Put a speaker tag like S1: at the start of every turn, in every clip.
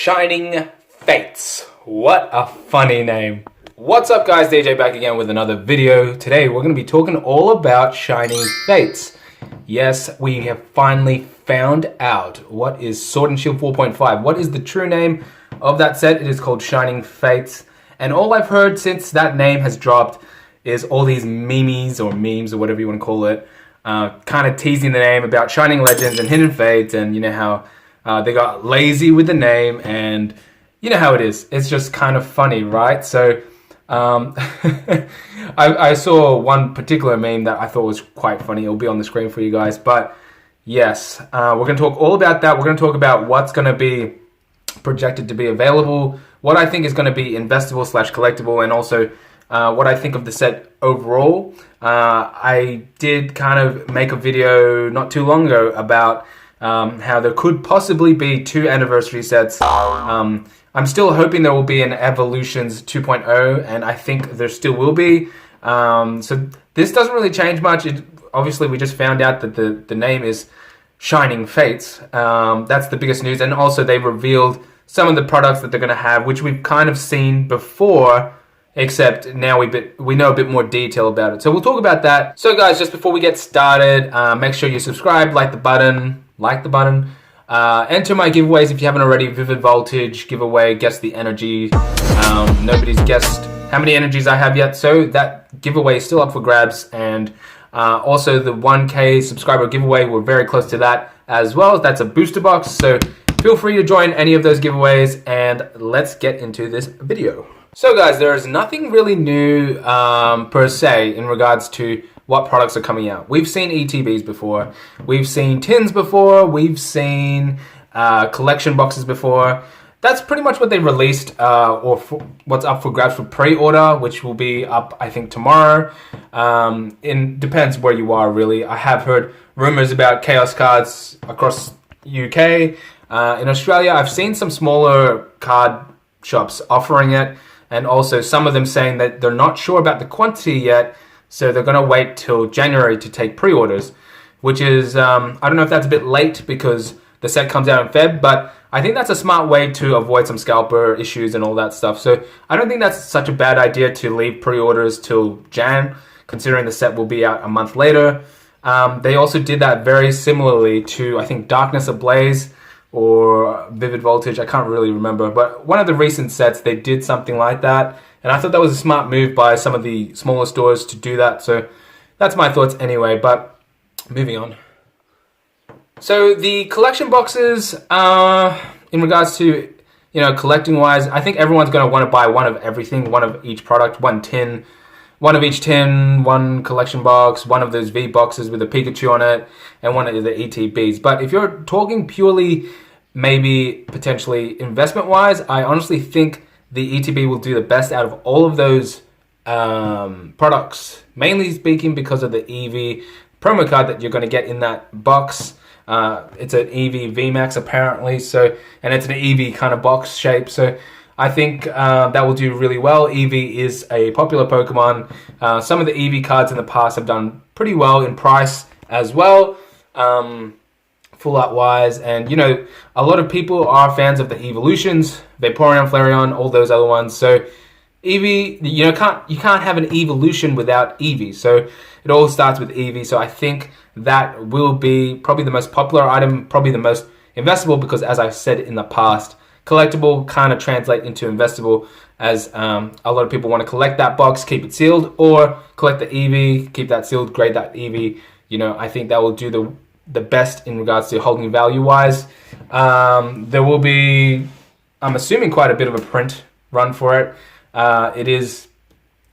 S1: Shining Fates. What a funny name. What's up guys, DJ back again with another video. Today we're going to be talking all about Shining Fates. Yes, we have finally found out what is Sword and Shield 4.5. What is the true name of that set? It is called Shining Fates. And all I've heard since that name has dropped is all these memes or whatever you want to call it, kind of teasing the name about Shining Legends and Hidden Fates, and you know how they got lazy with the name, and you know how it is. It's just kind of funny, right? So I saw one particular meme that I thought was quite funny. It'll be on the screen for you guys. But yes, we're going to talk all about that. We're going to talk about what's going to be projected to be available, what I think is going to be investable / collectible, and also what I think of the set overall. I did kind of make a video not too long ago about how there could possibly be 2 anniversary sets. I'm still hoping there will be an Evolutions 2.0, and I think there still will be. So this doesn't really change much. Obviously, we just found out that the name is Shining Fates. That's the biggest news, and also they revealed some of the products that they're going to have, which we've kind of seen before, except now we know a bit more detail about it. So we'll talk about that. So guys, just before we get started, make sure you subscribe, like the button. Enter my giveaways if you haven't already. Vivid Voltage giveaway, guess the energy. Nobody's guessed how many energies I have yet, so that giveaway is still up for grabs. And also the 1K subscriber giveaway, we're very close to that as well. That's a booster box, so feel free to join any of those giveaways, and let's get into this video. So guys, there is nothing really new per se in regards to what products are coming out. We've seen ETBs before, we've seen tins before, we've seen collection boxes before. That's pretty much what they released, or what's up for grabs for pre-order, which will be up, I think, tomorrow. It depends where you are, really. I have heard rumors about Chaos cards across UK. In Australia, I've seen some smaller card shops offering it, and also some of them saying that they're not sure about the quantity yet, so they're going to wait till January to take pre-orders, which is, I don't know if that's a bit late because the set comes out in Feb, but I think that's a smart way to avoid some scalper issues and all that stuff. So I don't think that's such a bad idea to leave pre-orders till Jan, considering the set will be out a month later. They also did that very similarly to, I think, Darkness Ablaze or Vivid Voltage. I can't really remember, but one of the recent sets, they did something like that. And I thought that was a smart move by some of the smaller stores to do that. So that's my thoughts anyway, but moving on. So the collection boxes, in regards to, you know, collecting wise, I think everyone's going to want to buy one of everything, one of each product, one of each tin, one collection box, one of those V boxes with a Pikachu on it, and one of the ETBs. But if you're talking purely, maybe potentially investment wise, I honestly think the ETB will do the best out of all of those products, mainly speaking because of the Eevee promo card that you're going to get in that box. It's an Eevee vmax apparently, so, and it's an Eevee kind of box shape, so I think that will do really well. Eevee is a popular Pokemon. Some of the Eevee cards in the past have done pretty well in price as well, full art wise, and you know, a lot of people are fans of the Evolutions, Vaporeon, Flareon, all those other ones. So Eevee, you know, you can't have an evolution without Eevee. So it all starts with Eevee. So I think that will be probably the most popular item, probably the most investable, because as I've said in the past, collectible kind of translate into investable, as a lot of people want to collect that box, keep it sealed, or collect the Eevee, keep that sealed, grade that Eevee. You know, I think that will do the best in regards to holding value wise. There will be, I'm assuming, quite a bit of a print run for it. It is,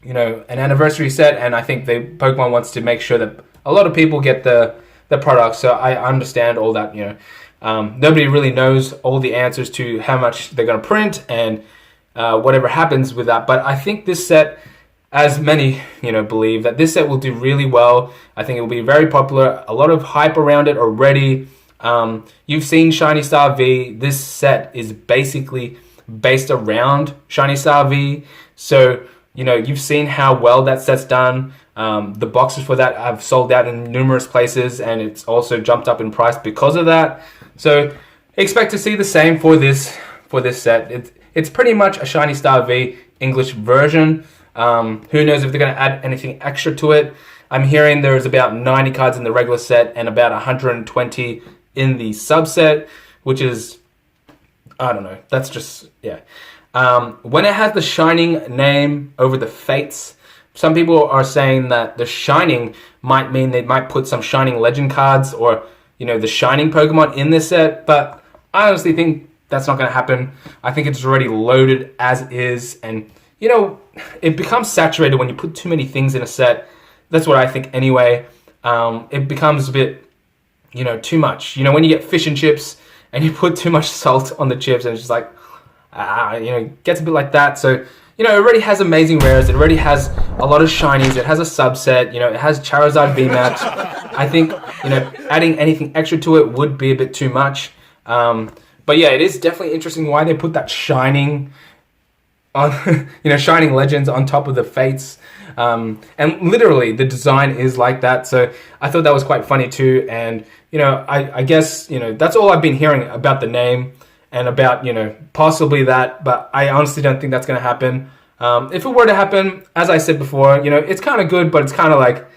S1: you know, an anniversary set, and I think Pokemon wants to make sure that a lot of people get the product. So I understand all that. You know, nobody really knows all the answers to how much they're going to print and whatever happens with that. But I think this set, as many, you know, believe that this set will do really well. I think it will be very popular. A lot of hype around it already. You've seen Shiny Star V. This set is basically based around Shiny Star V. So, you know, you've seen how well that set's done. The boxes for that have sold out in numerous places, and it's also jumped up in price because of that. So expect to see the same for this for this set. It's pretty much a Shiny Star V English version. Who knows if they're going to add anything extra to it. I'm hearing there's about 90 cards in the regular set and about 120 in the subset, which is, I don't know, that's just, yeah. When it has the Shining name over the Fates, some people are saying that the Shining might mean they might put some Shining Legend cards or, you know, the Shining Pokemon in this set, but I honestly think that's not going to happen. I think it's already loaded as is, and, you know, it becomes saturated when you put too many things in a set. That's what I think anyway. It becomes a bit, you know, too much. You know, when you get fish and chips and you put too much salt on the chips and it's just like, you know, it gets a bit like that. So, you know, it already has amazing rares. It already has a lot of shinies. It has a subset. You know, it has Charizard vmax. I think, you know, adding anything extra to it would be a bit too much. But yeah, it is definitely interesting why they put that Shining on, you know, Shining Legends on top of the Fates. And literally the design is like that. So I thought that was quite funny too. And, you know, I guess, you know, that's all I've been hearing about the name and about, you know, possibly that, but I honestly don't think that's going to happen. If it were to happen, as I said before, you know, it's kind of good, but it's kind of like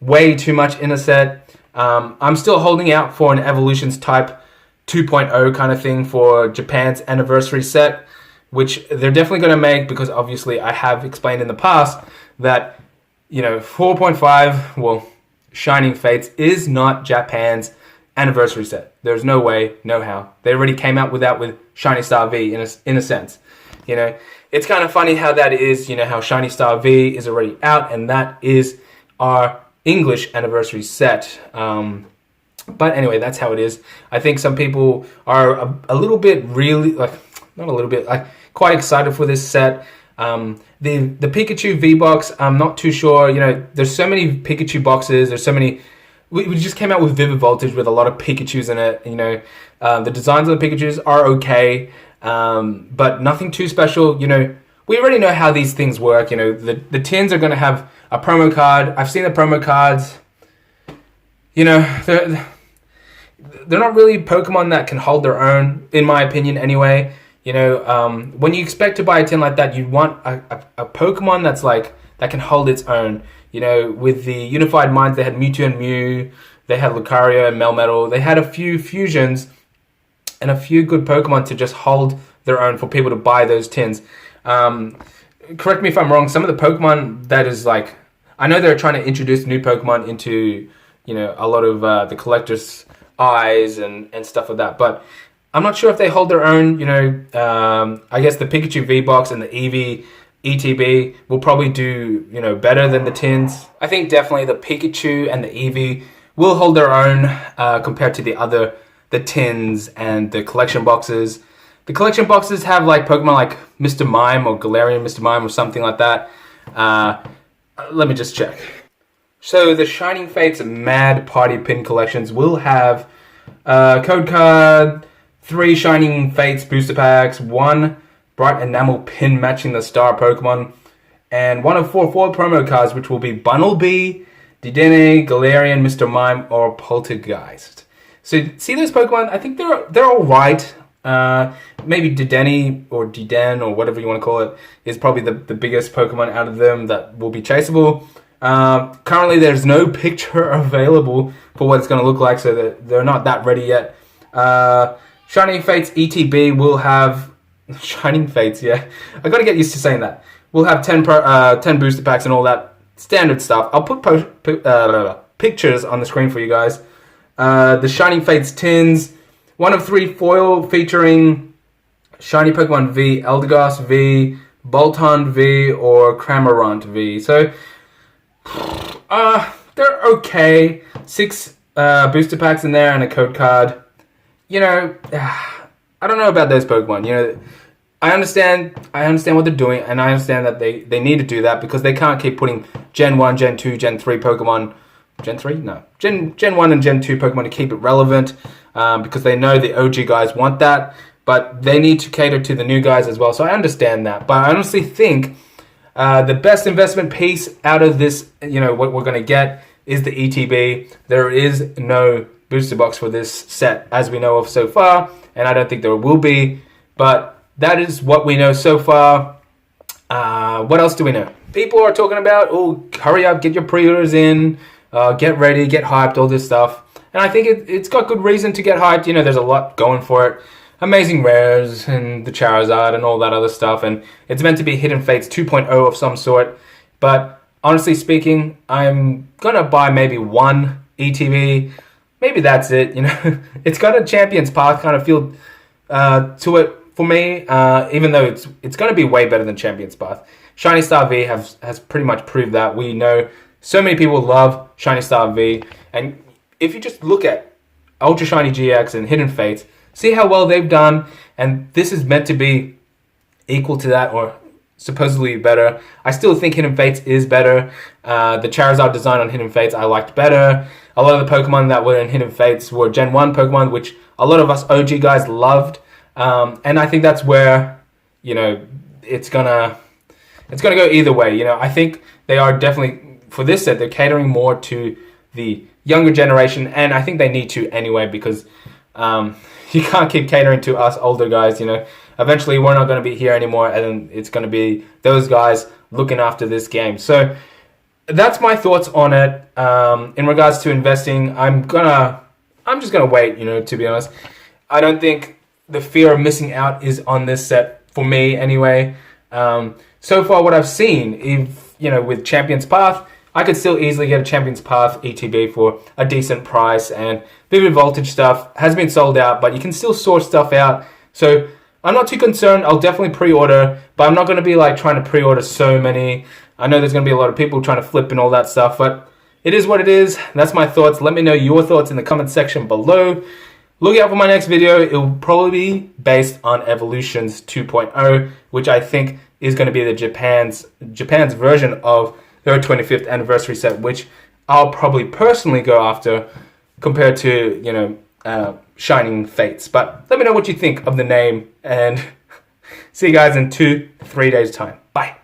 S1: way too much in a set. I'm still holding out for an Evolutions type 2.0 kind of thing for Japan's anniversary set, which they're definitely going to make, because obviously I have explained in the past that, you know, 4.5, well, Shining Fates is not Japan's anniversary set. There's no way, no how. They already came out with that with Shiny Star V in a sense. You know, it's kind of funny how that is, you know, how Shiny Star V is already out and that is our English anniversary set. But anyway, that's how it is. I think some people are a little bit really, like, not a little bit, like, quite excited for this set. The Pikachu V-Box, I'm not too sure. You know, there's so many Pikachu boxes. There's so many. We just came out with Vivid Voltage with a lot of Pikachus in it. You know, the designs of the Pikachus are okay, but nothing too special. You know, we already know how these things work. You know, the tins are going to have a promo card. I've seen the promo cards. You know, they're not really Pokemon that can hold their own, in my opinion anyway. You know, when you expect to buy a tin like that, you want a Pokemon that's like, that can hold its own. You know, with the Unified Minds, they had Mewtwo and Mew, they had Lucario and Melmetal, they had a few fusions and a few good Pokemon to just hold their own for people to buy those tins. Correct me if I'm wrong, some of the Pokemon that is like, I know they're trying to introduce new Pokemon into, you know, a lot of the collector's eyes and stuff like that, but I'm not sure if they hold their own. You know, I guess the Pikachu V-Box and the Eevee ETB will probably do, you know, better than the tins. I think definitely the Pikachu and the Eevee will hold their own compared to the tins and the collection boxes. The collection boxes have like Pokemon like Mr. Mime or Galarian Mr. Mime or something like that. Let me just check. So the Shining Fates Mad Party Pin collections will have code card, 3 Shining Fates booster packs, 1 Bright Enamel pin matching the star Pokemon, and 1 of 4 foil promo cards, which will be Bunnelby, Dedenne, Galarian, Mr. Mime, or Poltergeist. So see those Pokemon? I think they're all right. Maybe Dedenne or Dedenne or whatever you want to call it is probably the biggest Pokemon out of them that will be chaseable. Currently, there's no picture available for what it's going to look like, so they're not that ready yet. Shining Fates ETB will have Shining Fates, yeah. I got to get used to saying that. We'll have 10 booster packs and all that standard stuff. I'll put pictures on the screen for you guys. The Shining Fates tins, 1 of 3 foil featuring Shiny Pokemon V, Eldegoss V, Boltund V, or Cramorant V. So, they're okay. 6 booster packs in there and a code card. You know, I don't know about those Pokemon. You know, I understand what they're doing, and I understand that they need to do that because they can't keep putting Gen 1, Gen 2, Gen 3 Pokemon. Gen 3? No. Gen 1 and Gen 2 Pokemon to keep it relevant because they know the OG guys want that, but they need to cater to the new guys as well, so I understand that. But I honestly think the best investment piece out of this, you know, what we're going to get is the ETB. There is no booster box for this set as we know of so far, and I don't think there will be, but that is what we know so far. What else do we know? People are talking about, oh, hurry up, get your pre-orders in, get ready, get hyped, all this stuff. And I think it's got good reason to get hyped. You know, there's a lot going for it. Amazing rares and the Charizard and all that other stuff. And it's meant to be Hidden Fates 2.0 of some sort. But honestly speaking, I'm going to buy maybe one ETB. Maybe that's it. You know, it's got a Champion's Path kind of feel to it for me. Even though it's going to be way better than Champion's Path. Shiny Star V has pretty much proved that. We know so many people love Shiny Star V. And if you just look at Ultra Shiny GX and Hidden Fates, see how well they've done, and this is meant to be equal to that or supposedly better. I still think Hidden Fates is better. The Charizard design on Hidden Fates I liked better. A lot of the Pokemon that were in Hidden Fates were Gen 1 Pokemon, which a lot of us OG guys loved. And I think that's where, you know, it's gonna go either way. You know, I think they are definitely, for this set, they're catering more to the younger generation, and I think they need to anyway, because you can't keep catering to us older guys. You know, eventually we're not going to be here anymore, and it's going to be those guys looking after this game. So that's my thoughts on it. In regards to investing, I'm just gonna wait. You know, to be honest, I don't think the fear of missing out is on this set for me anyway. So far, what I've seen, if you know, with Champion's Path, I could still easily get a Champion's Path ETB for a decent price, and Vivid Voltage stuff has been sold out, but you can still source stuff out. So I'm not too concerned. I'll definitely pre-order, but I'm not going to be like trying to pre-order so many. I know there's going to be a lot of people trying to flip and all that stuff, but it is what it is. That's my thoughts. Let me know your thoughts in the comment section below. Look out for my next video. It will probably be based on Evolutions 2.0, which I think is going to be the Japan's version of their 25th anniversary set, which I'll probably personally go after compared to, you know, Shining Fates. But let me know what you think of the name, and see you guys in 2-3 days time. Bye.